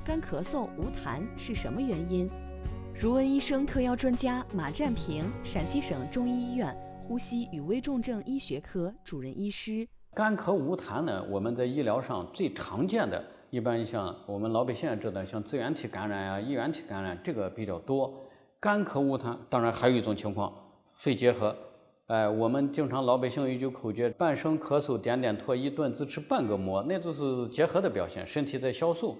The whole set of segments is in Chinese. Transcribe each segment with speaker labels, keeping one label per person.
Speaker 1: 干咳嗽无痰是什么原因？如闻医生特邀专家马占平，陕西省中医医院呼吸与危重症医学科主任医师。
Speaker 2: 干咳无痰呢，我们在医疗上最常见的，一般像我们老百姓也知道，像支原体感染啊、衣原体感染，这个比较多。干咳无痰，当然还有一种情况，肺结核。我们经常老百姓有一句口诀：半声咳嗽、点点唾，一顿只吃半个馍，那就是结核的表现，身体在消瘦。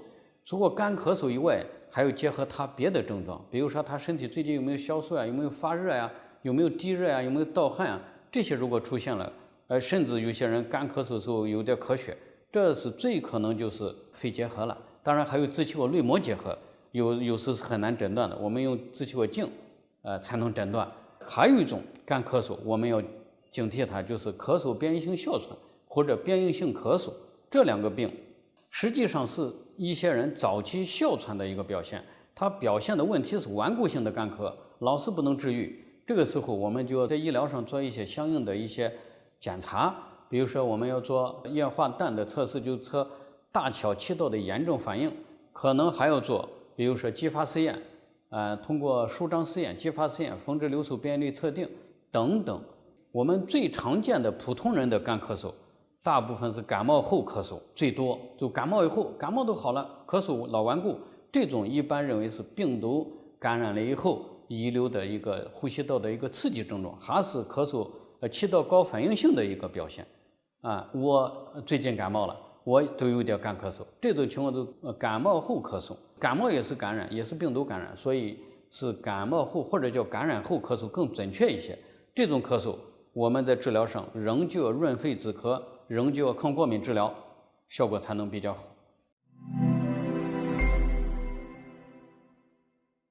Speaker 2: 除过干咳嗽以外，还有结合他别的症状，比如说他身体最近有没有消瘦啊，有没有发热呀，有没有低热呀，有没有盗汗啊，这些如果出现了，甚至有些人干咳嗽的时候有点咳血，这是最可能就是肺结核了。当然还有支气管内膜结核，有时是很难诊断的，我们用支气管镜才能诊断。还有一种干咳嗽，我们要警惕它，就是咳嗽边缘性哮喘或者边缘性咳嗽，这两个病实际上是一些人早期哮喘的一个表现，它表现的问题是顽固性的干咳，老是不能治愈。这个时候我们就要在医疗上做一些相应的一些检查，比如说我们要做液化氮的测试，就测大桥气道的炎症反应，可能还要做比如说继发试验，通过舒张试验、继发试验、峰值流速变异率测定等等。我们最常见的普通人的干咳嗽，大部分是感冒后咳嗽最多，就感冒以后，感冒都好了，咳嗽老顽固，这种一般认为是病毒感染了以后遗留的一个呼吸道的一个刺激症状，还是咳嗽气道高反应性的一个表现。我最近感冒了，我都有点干咳嗽，这种情况是感冒后咳嗽，感冒也是感染，也是病毒感染，所以是感冒后或者叫感染后咳嗽更准确一些。这种咳嗽我们在治疗上仍旧要润肺止咳，仍旧要抗过敏治疗，效果才能比较好。